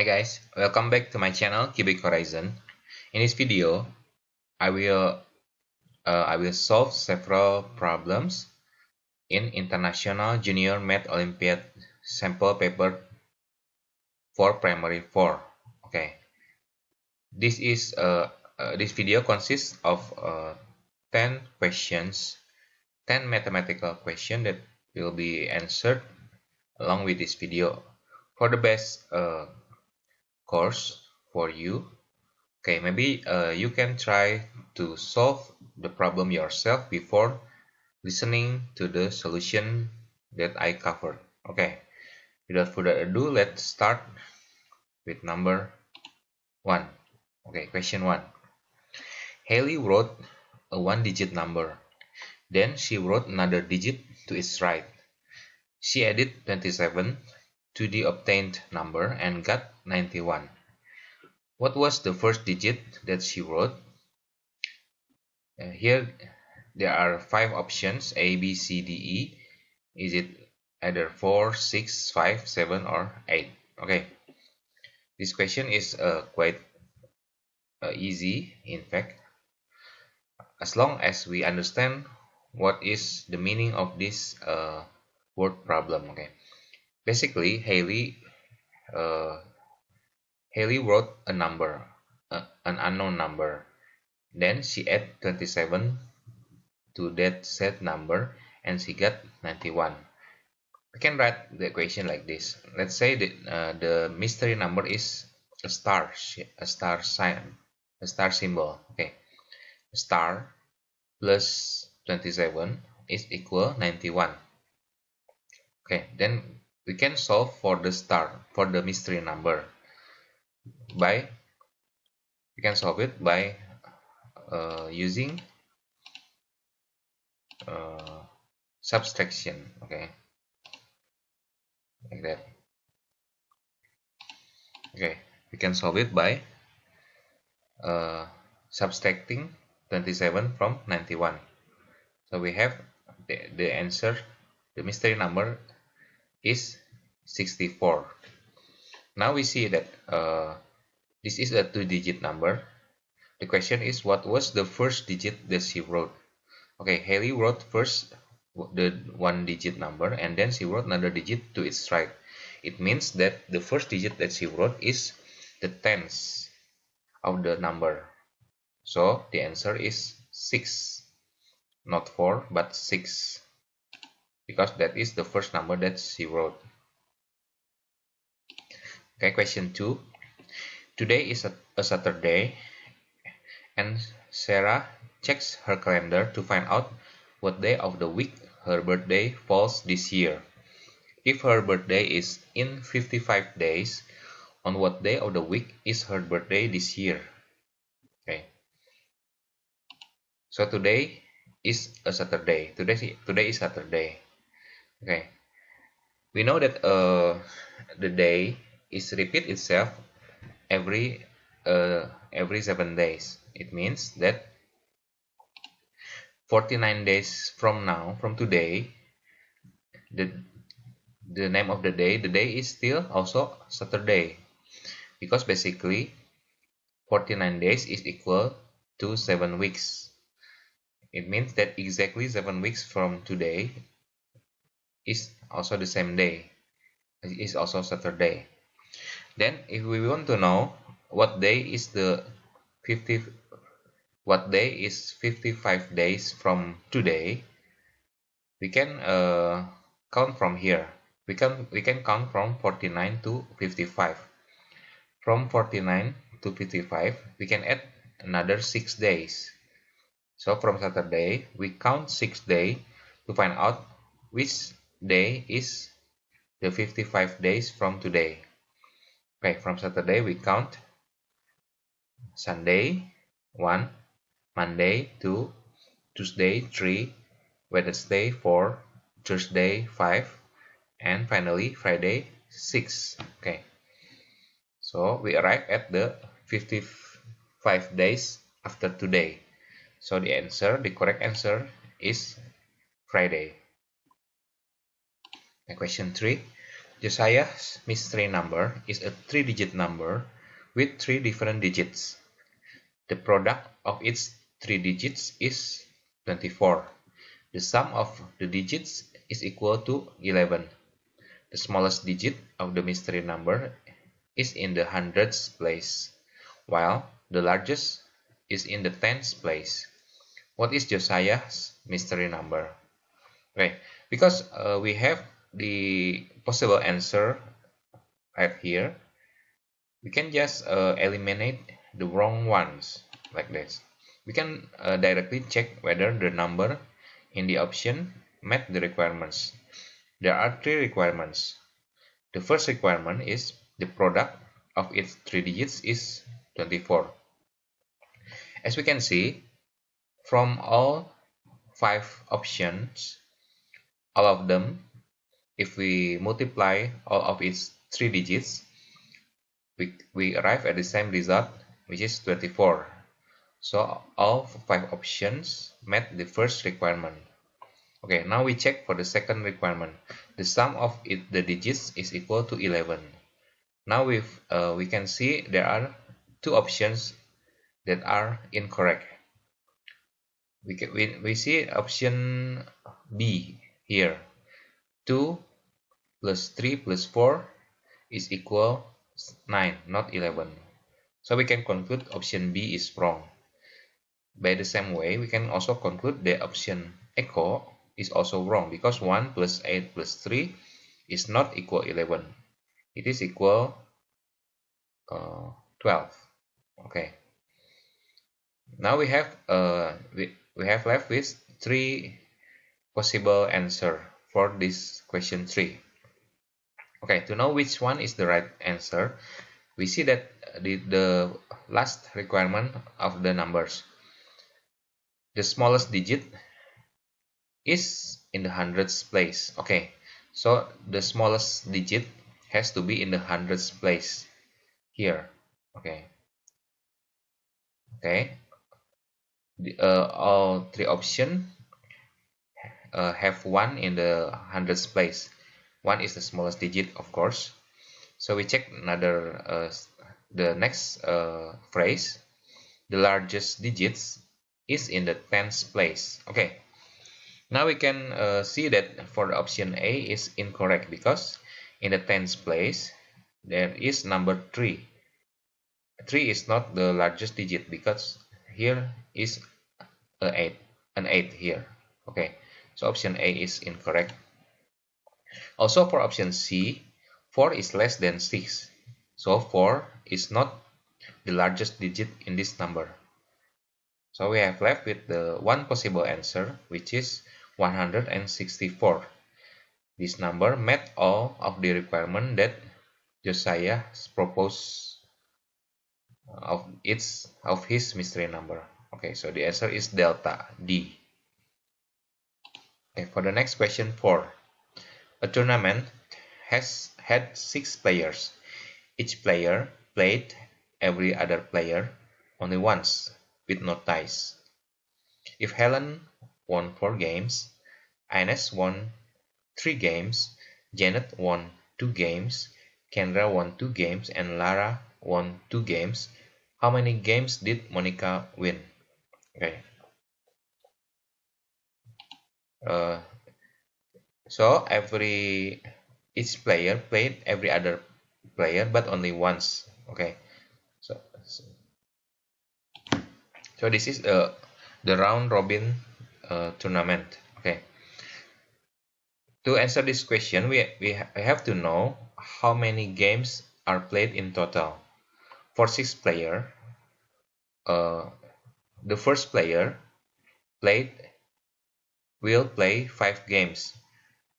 Hi guys, welcome back to my channel Cubic Horizon. In this video, I will solve several problems in International Junior Math Olympiad sample paper for primary 4. Okay, this video consists of 10 questions, 10 mathematical questions that will be answered along with this video. For the best course for you. Okay, maybe you can try to solve the problem yourself before listening to the solution that I covered. Okay, without further ado, let's start with number 1. Okay, question 1. Haley wrote a one-digit number. Then she wrote another digit to its right. She added 27 to the obtained number and got 91. What was the first digit that she wrote? Here there are 5 options: A, B, C, D, E. Is it either 4, 6, 5, 7, or 8? Okay, this question is quite easy, in fact, as long as we understand what is the meaning of this word problem. Okay, basically Haley wrote a number, an unknown number. Then she added 27 to that said number and she got 91. We can write the equation like this. Let's say that the mystery number is a star sign, a star symbol. Okay, a star plus 27 is equal 91. Okay, then we can solve for the star, for the mystery number by using subtraction. Okay, like that. Okay, we can solve it by subtracting 27 from 91. So we have the answer, the mystery number is 64. Now we see that this is a 2-digit number. The question is, what was the first digit that she wrote? Okay, Haley wrote first the 1-digit number and then she wrote another digit to its right. It means that the first digit that she wrote is the tens of the number. So the answer is 6, not 4 but 6, because that is the first number that she wrote. Okay, question 2. Today is a Saturday and Sarah checks her calendar to find out what day of the week her birthday falls this year. If her birthday is in 55 days, on what day of the week is her birthday this year? Okay. So today is a Saturday. Today is Saturday. Okay. We know that the day is repeat itself every 7 days. It means that 49 days from now, from today, the name of the day is still also Saturday, because basically 49 days is equal to 7 weeks. It means that exactly 7 weeks from today is also the same day, is also Saturday. Then if we want to know what day is 55 days from today, we can count from here. We can count from 49 to 55. From 49 to 55, we can add another 6 days. So from Saturday, we count 6 days to find out which day is the 55 days from today. Okay, from Saturday we count Sunday 1, Monday 2, Tuesday 3, Wednesday 4, Thursday 5, and finally Friday 6. Okay, so we arrive at the 55 days after today. So the correct answer is Friday. And question 3. Josiah's mystery number is a 3-digit number with 3 different digits. The product of its 3 digits is 24. The sum of the digits is equal to 11. The smallest digit of the mystery number is in the hundreds place, while the largest is in the tens place. What is Josiah's mystery number? Okay, because we have the possible answer right here, we can just eliminate the wrong ones like this. We can directly check whether the number in the option met the requirements. There are 3 requirements. The first requirement is the product of its 3 digits is 24. As we can see, from all 5 options, all of them, if we multiply all of its 3 digits, we arrive at the same result, which is 24. So all 5 options met the first requirement. Okay, now we check for the second requirement. The sum of the digits is equal to 11. Now we can see there are 2 options that are incorrect. We see option B here. 2 plus 3 plus 4 is equal 9, not 11. So we can conclude option B is wrong. By the same way, we can also conclude that option echo is also wrong, because 1 plus 8 plus 3 is not equal 11. It is equal 12. Okay. Now we have left with 3 possible answer for this question 3. Okay, to know which one is the right answer, we see that the last requirement of the numbers, the smallest digit is in the hundreds place. Okay, so the smallest digit has to be in the hundreds place here. Okay. All 3 options have 1 in the hundreds place. 1 is the smallest digit, of course. So we check another the next phrase. The largest digits is in the tens place. Okay. Now we can see that for the option A is incorrect, because in the tens place there is number 3. 3 is not the largest digit, because here is an 8 here. Okay, so option A is incorrect. Also for option C, 4 is less than 6. So 4 is not the largest digit in this number. So we have left with the one possible answer, which is 164. This number met all of the requirements that Josiah proposed of his mystery number. Okay, so the answer is delta D. Okay, for the next question 4. A tournament has had 6 players. Each player played every other player only once, with no ties. If Helen won 4 games, Ines won 3 games, Janet won 2 games, Kendra won 2 games, and Lara won 2 games, how many games did Monica win? Okay. So each player played every other player, but only once. Okay. So this is the round robin tournament. Okay. To answer this question, we have to know how many games are played in total. For 6 players, the first player will play 5 games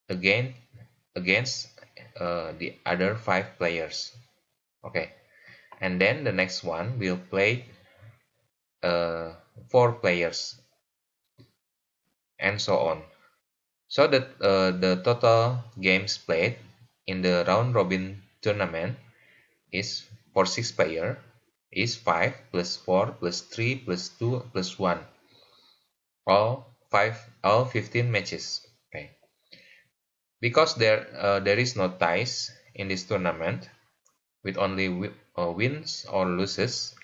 against the other 5 players. Okay, and then the next one will play 4 players, and so on. So that the total games played in the round robin tournament is for 6 players is 5 plus 4 plus 3 plus 2 plus 1, all 15 matches. Okay. Because there is no ties in this tournament with only wins or losses,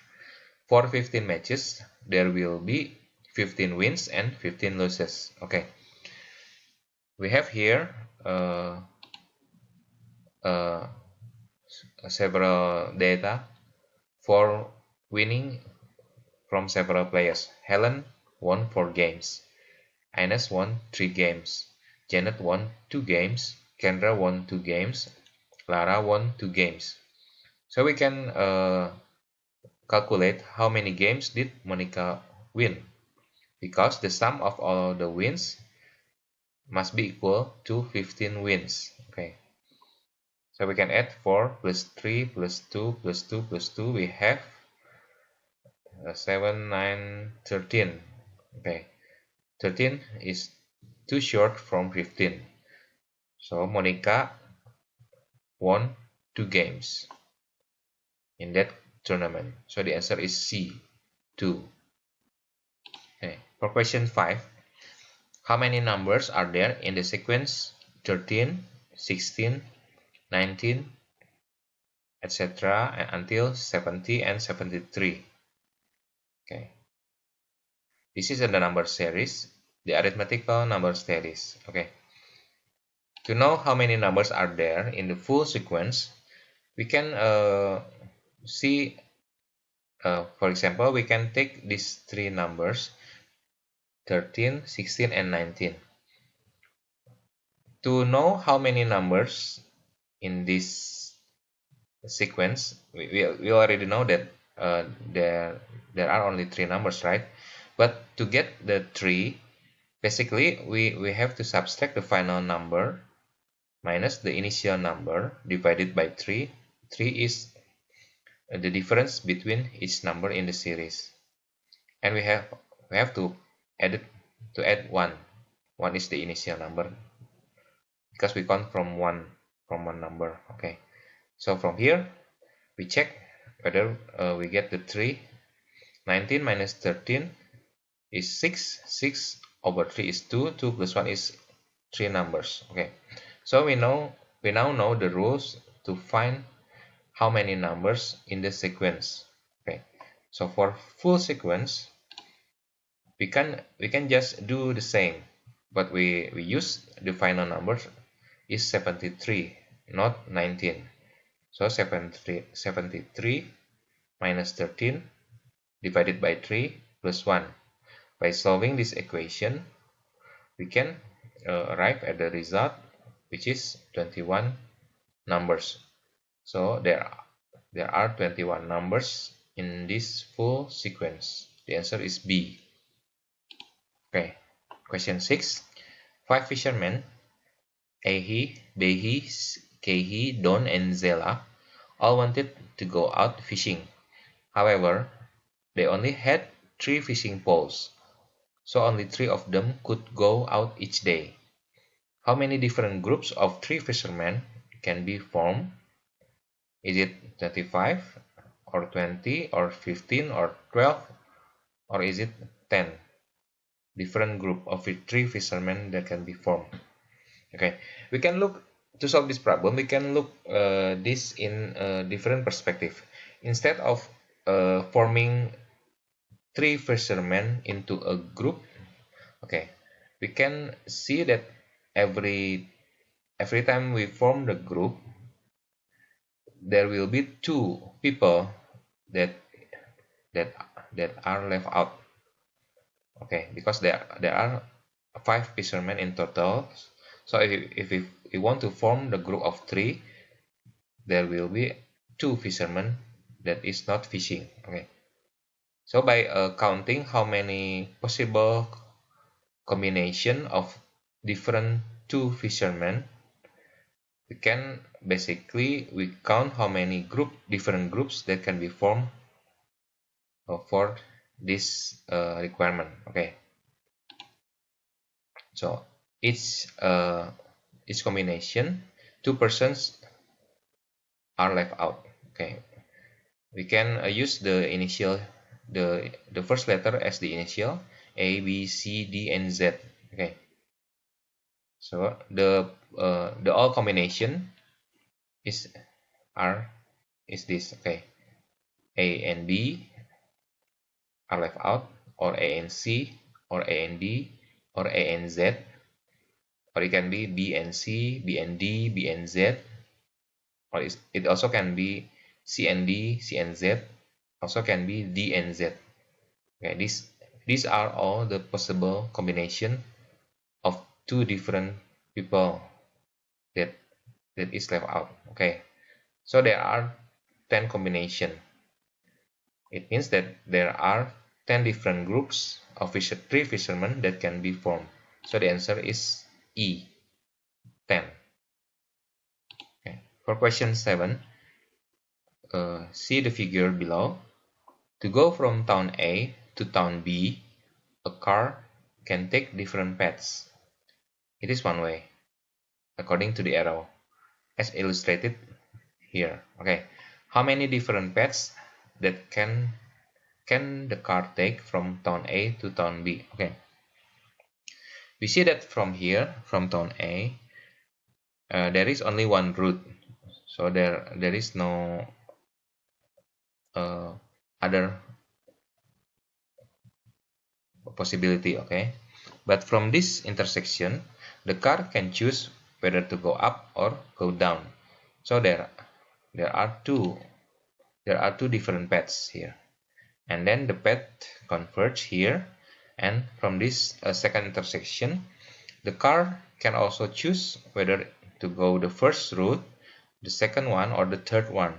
for 15 matches there will be 15 wins and 15 losses. Okay, we have here uh, several data for winning from several players. Helen won 4 games, Ines won 3 games, Janet won 2 games, Kendra won 2 games, Lara won 2 games. So we can calculate how many games did Monica win, because the sum of all the wins must be equal to 15 wins. Okay, so we can add 4 plus 3 plus 2 plus 2 plus 2. We have 7, 9, 13. Okay, 13 is too short from 15. So Monica won 2 games in that tournament. So the answer is C, 2. Okay. For question 5, how many numbers are there in the sequence 13, 16, 19, etc. until 70 and 73? Okay. This is the number series, the arithmetical number series. Okay. To know how many numbers are there in the full sequence, we can see, for example, we can take these 3 numbers, 13, 16, and 19. To know how many numbers in this sequence, we already know that there are only 3 numbers, right? But to get the 3, basically we have to subtract the final number minus the initial number divided by 3. 3 is the difference between each number in the series, and we have to add 1. 1 is the initial number because we count from one number. Okay, so from here we check whether we get the 3. 19 minus 13 is 6. 6 over 3 is 2. 2 plus 1 is 3 numbers. Okay, so we now know the rules to find how many numbers in the sequence. Okay, so for full sequence we can just do the same, but we use the final number is 73, not 19. So 73 minus 13 divided by 3 plus 1. By solving this equation, we can arrive at the result, which is 21 numbers. So there are 21 numbers in this full sequence. The answer is B. Okay, question 6. 5 fishermen, Ahi, Behi, Kehi, Don, and Zela, all wanted to go out fishing. However, they only had 3 fishing poles, so only 3 of them could go out each day. How many different groups of 3 fishermen can be formed? Is it 25 or 20 or 15 or 12, or is it 10 different group of 3 fishermen that can be formed? Okay, we can look to solve this problem. We can look this in a different perspective. Instead of forming 3 fishermen into a group, okay, we can see that every time we form the group, there will be 2 people that are left out. Okay, because there are 5 fishermen in total. So if we want to form the group of 3, there will be 2 fishermen that is not fishing. Okay, so by counting how many possible combination of different 2 fishermen, we can basically count how many different groups that can be formed for this requirement. Okay, so each combination, 2 persons are left out. Okay, we can use the initial, the first letter as the initial, A, B, C, D, and Z. Okay, So the all combination is this. Okay, A and B are left out, or A and C, or A and D, or A and Z, or it can be B and C, B and D, B and Z, or it also can be C and D, C and Z, also can be D and Z. Okay, these are all the possible combination of two different people that is left out. Okay, so there are 10 combination. It means that there are 10 different groups of tree fishermen that can be formed. So the answer is E, 10. Okay. For question 7, see the figure below. To go from town A to town B, a car can take different paths. It is one way, according to the arrow, as illustrated here. Okay, how many different paths that can the car take from town A to town B? Okay, we see that from here, from town A, there is only one route, so there is no other possibility. Okay, but from this intersection, the car can choose whether to go up or go down. So there are two different paths here, and then the path converge here, and from this second intersection, the car can also choose whether to go the first route, the second one, or the third one.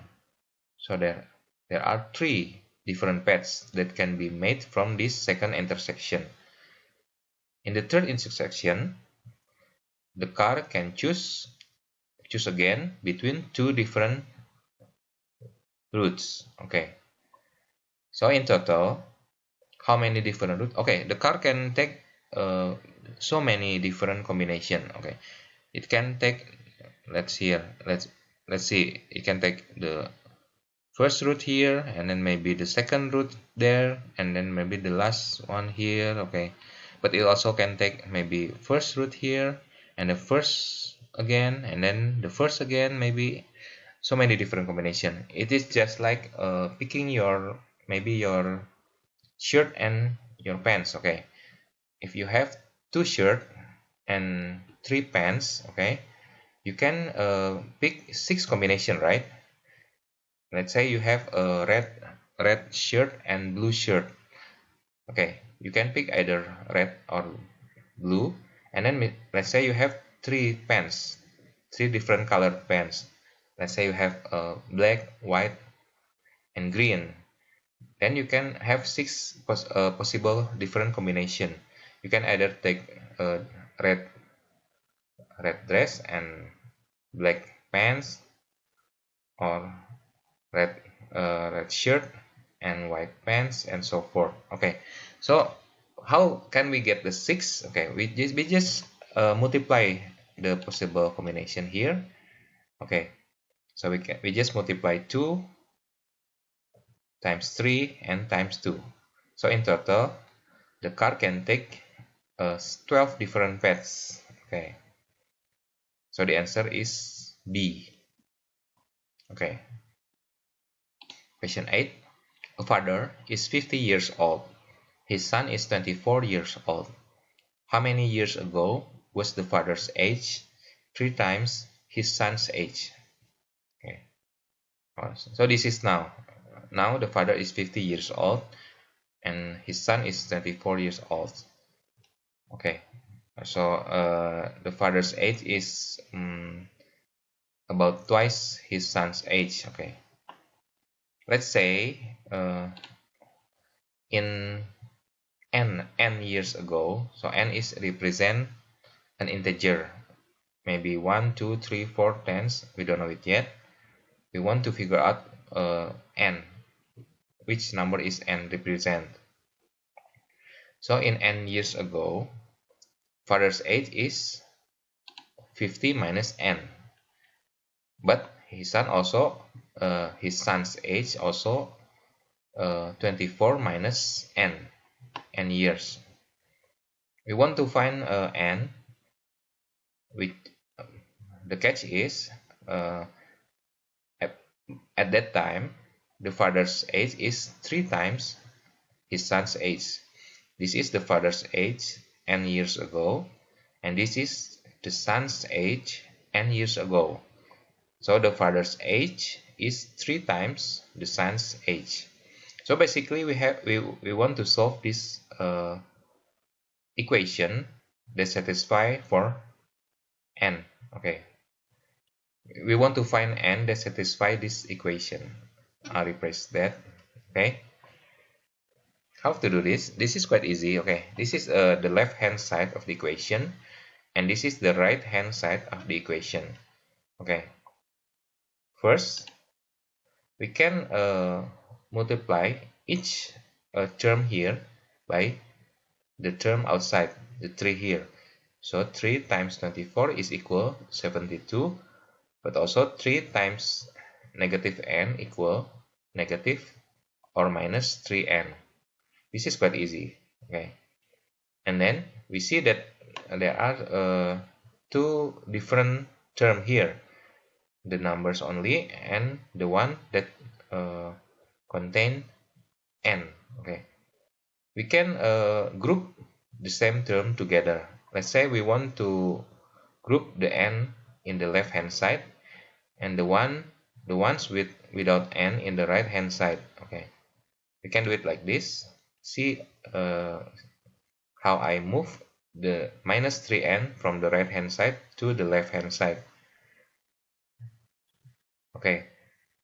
So there are three different paths that can be made from this second intersection. In the third intersection, the car can choose again between two different routes. Okay, so in total, how many different routes? Okay, the car can take so many different combination. Okay, it can take, let's see, it can take the first route here, and then maybe the second route there, and then maybe the last one here. Okay, but it also can take maybe first route here, and the first again, and then the first again, maybe so many different combination. It is just like picking your shirt and your pants. Okay, if you have two shirt and three pants, okay, you can pick 6 combination, right? Let's say you have a red shirt and blue shirt. Okay, you can pick either red or blue, and then let's say you have three pants, three different colored pants. Let's say you have black, white, and green. Then you can have 6 possible different combination. You can either take a red dress and black pants, or red shirt and white pants, and so forth. Okay, so how can we get the 6? Okay, we just multiply the possible combination here. Okay, so we just multiply 2 times 3 and times 2. So in total, the car can take 12 different paths. Okay, so the answer is B. Okay, question 8. A father is 50 years old. His son is 24 years old. How many years ago was the father's age? 3 times his son's age. Okay, so this is now. Now the father is 50 years old and his son is 24 years old. Okay, so the father's age is about twice his son's age. Okay, let's say in n years ago, so n is represent an integer, maybe 1, 2, 3, 4 tens, we don't know it yet. We want to figure out n, which number is n represent. So in n years ago, father's age is 50 minus n, but his son also his son's age also 24 minus n years. We want to find n. which the catch is at, at that time the father's age is 3 times his son's age. This is the father's age n years ago, and this is the son's age n years ago. So the father's age is 3 times the son's age. So basically we want to solve this equation that satisfy for n. Okay, we want to find n that satisfy this equation. I'll replace that. Okay, how to do this? This is quite easy. Okay, this is the left hand side of the equation, and this is the right hand side of the equation. Okay, first we can multiply each term here by the term outside, the 3 here. So 3 times 24 is equal 72, but also 3 times negative n equal negative or minus 3n. This is quite easy. Okay, and then we see that there are two different terms here, the numbers only and the one that contain n. Okay, we can group the same term together. Let's say we want to group the n in the left hand side and the ones without n in the right hand side. Okay, we can do it like this. See how I move the minus 3n from the right hand side to the left hand side. Okay,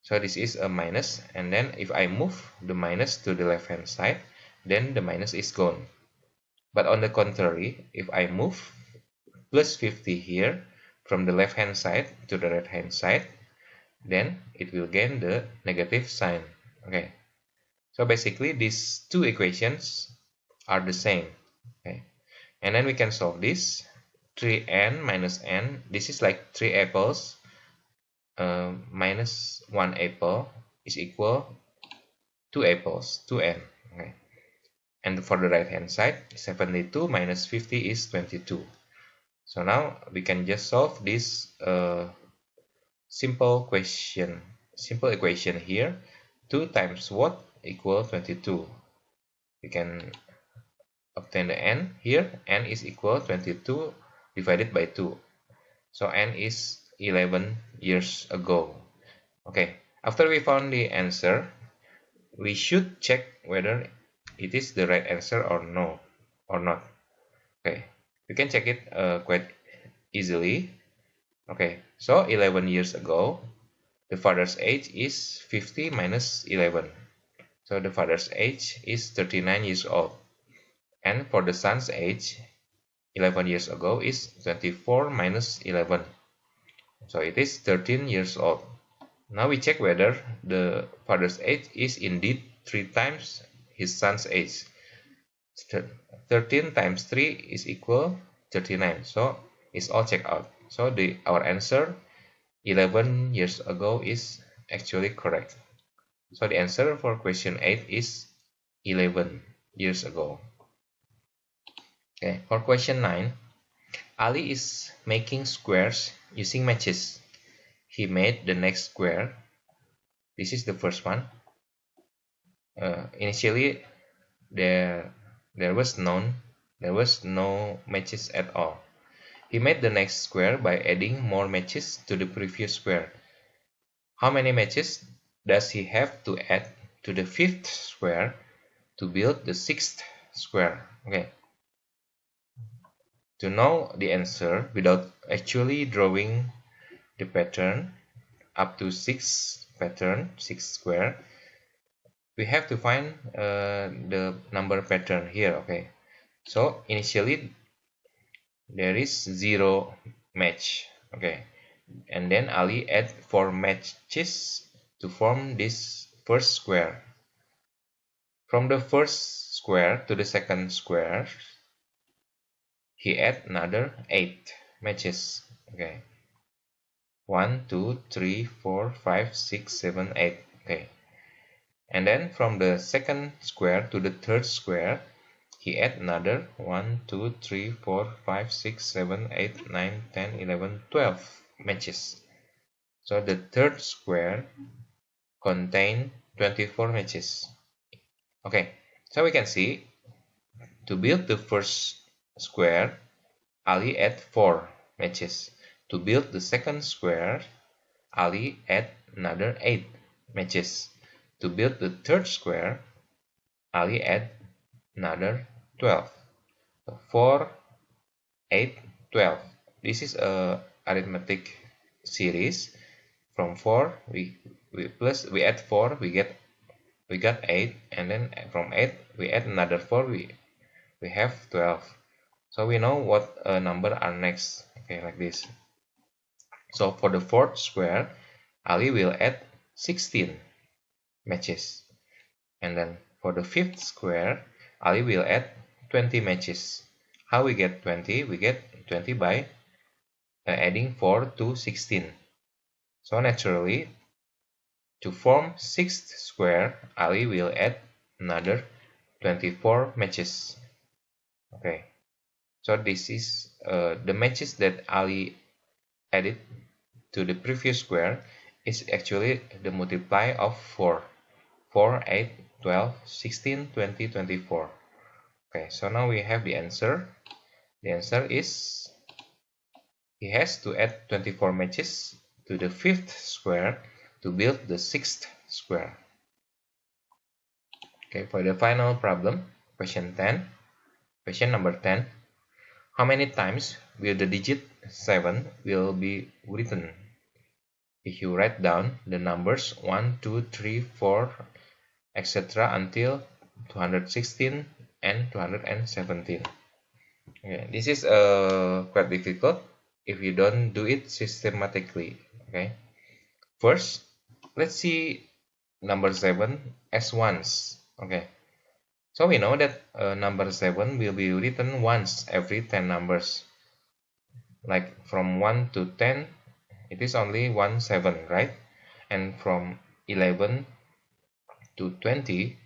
so this is a minus, and then if I move the minus to the left hand side, then the minus is gone. But on the contrary, if I move plus 50 here from the left hand side to the right hand side, then it will gain the negative sign. Okay, so basically these two equations are the same. Okay, and then we can solve this. 3n minus n, this is like 3 apples minus 1 apple is equal 2 apples, 2n. Okay, and for the right hand side, 72 minus 50 is 22. So now we can just solve this simple equation here. 2 times what equal 22. We can obtain the n here. N is equal 22 divided by 2. So n is 11 years ago. Okay, after we found the answer, we should check whether it is the right answer or no or not. Okay, we can check it quite easily. Okay, so 11 years ago, the father's age is 50 minus 11. So the father's age is 39 years old. And for the son's age, 11 years ago is 24 minus 11. So it is 13 years old. Now we check whether the father's age is indeed 3 times his son's age. 13 times 3 is equal 39. So it's all checked out. So our answer 11 years ago is actually correct. So the answer for question 8 is 11 years ago. Okay, for question 9, Ali is making squares using matches. He made the next square. This is the first one. Initially, there was no matches at all. He made the next square by adding more matches to the previous square. How many matches does he have to add to the 5th square to build the 6th square? Okay. To know the answer without actually drawing the pattern up to 6 square, we have to find the number pattern here. Okay, so initially there is 0 match. Okay, and then Ali add 4 matches to form this first square. From the first square to the second square, he add another 8 matches. Okay, 1 2 3 4 5 6 7 8. Okay, and then from the second square to the third square, he add another 1, 2, 3, 4, 5, 6, 7, 8, 9, 10, 11, 12 matches. So the third square contain 24 matches. Okay, so we can see to build the first square, Ali add 4 matches. To build the second square, Ali add another 8 matches. To build the third square, Ali add another 12. 4, 8, 12. This is a arithmetic series. From 4 we add 4, we got 8, and then from 8 we add another 4, we have 12. So we know what number are next. Okay, like this. So for the fourth square, Ali will add 16 matches. And then for the fifth square, Ali will add 20 matches. How we get 20? We get 20 by adding 4 to 16. So naturally, to form sixth square, Ali will add another 24 matches. Okay, so this is the matches that Ali added to the previous square is actually the multiply of 4. 4, 8, 12, 16, 20, 24. Okay, so now we have the answer. The answer is he has to add 24 matches to the fifth square to build the sixth square. Okay, for the final problem, question 10. Question number 10. How many times will the digit 7 will be written? If you write down the numbers 1, 2, 3, 4, etc. until 216 and 217. Okay, this is quite difficult if you don't do it systematically. Okay, first let's see number 7 as ones. Okay, so we know that number 7 will be written once every 10 numbers. Like from 1 to 10, it is only 1 7, right? And from 11 to 20,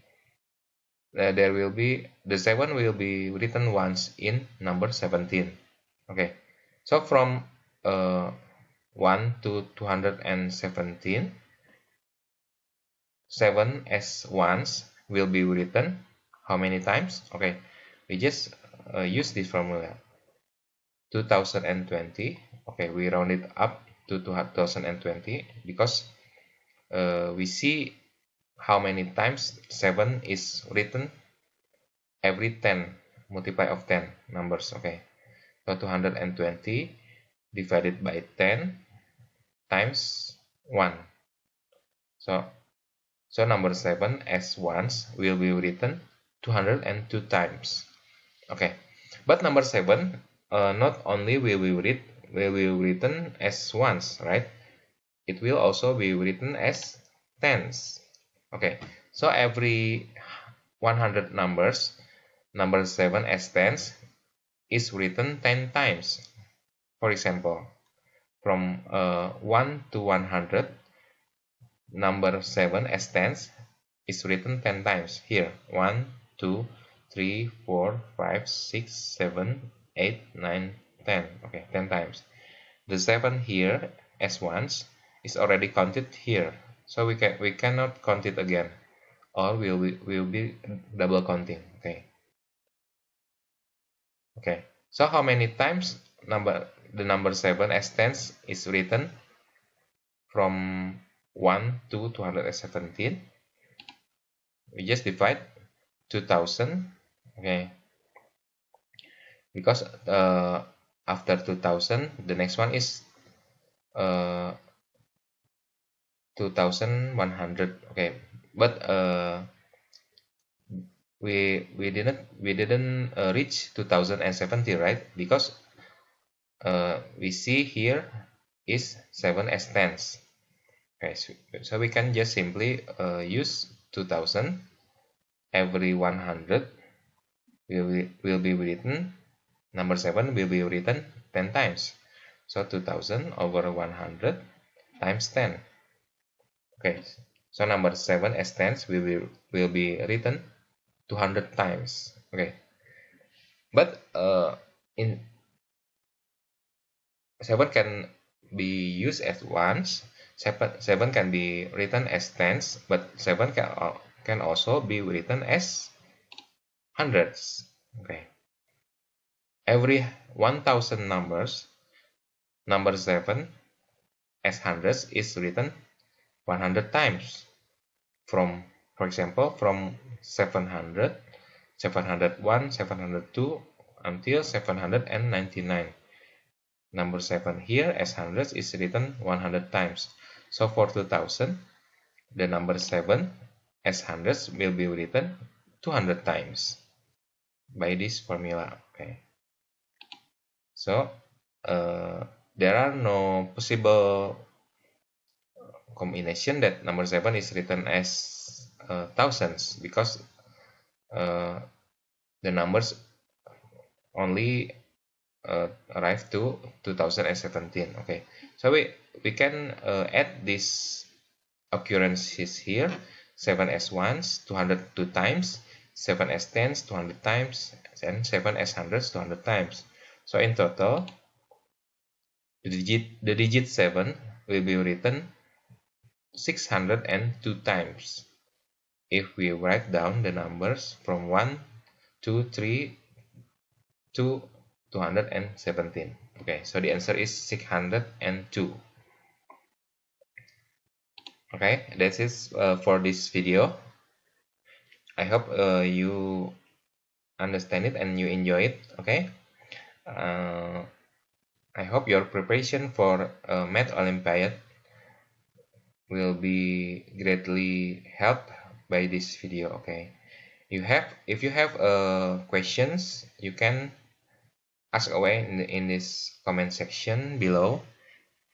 there will be the 7 will be written once in number 17. Okay, so from 1 to 217, 7 as ones will be written how many times? Okay, we just use this formula 2020. Okay, we round it up to 2020 because we see how many times 7 is written every 10 multiply of 10 numbers. Okay, so 220 divided by 10 times 1. So number 7 as ones will be written 202 times. Okay, but number 7 not only will be written as ones, right? It will also be written as tens. Okay, so every 100 numbers, number 7 as tens is written 10 times. For example, from 1 to 100, number 7 as tens is written 10 times. Here, 1, 2, 3, 4, 5, 6, 7, 8, 9, 10. Okay, 10 times. The 7 here as ones is already counted here. So we cannot count it again, or will be double counting. Okay. So how many times the number 7 as tens is written from 1 to 217? We just divide 2000. Okay. Because after 2000, the next one is 2100. Okay, but we didn't reach 2070, right? Because we see here is 7 as tens. Okay, so we can just simply use 2000. Every 100 will be written, number 7 will be written 10 times. So 2000 over 100 times 10. Okay, so number 7 as tens will be written 200 times. Okay, But in 7 can be used as ones. 7 can be written as tens, but 7 can also be written as hundreds. Okay. Every 1000 numbers, number 7 as hundreds is written 100 times. For example, from 700, 701, 702 until 799. Number 7 here as hundreds is written 100 times. So for 2000, the number 7 as hundreds will be written 200 times by this formula. Okay. So there are no possible combination that number 7 is written as thousands, because the numbers only arrive to 2017. Okay, so we can add these occurrences here: 7 as ones 202 times, 7 as tens 200 times, and 7 as hundreds 200 times. So in total, the digit 7 will be written 602 times if we write down the numbers from 1, 2, 3 to 217. Okay, so the answer is 602. Okay, that's it for this video. I hope you understand it and you enjoy it. Okay, I hope your preparation for Math Olympiad will be greatly helped by this video. Okay, if you have questions, you can ask away in this comment section below,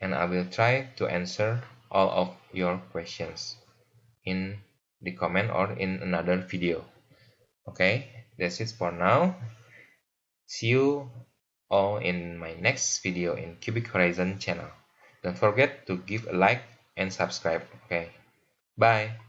and I will try to answer all of your questions in the comment or in another video. Okay, that's it for now. See you all in my next video in Cubic Horizon channel. Don't forget to give a like and subscribe. Okay, bye.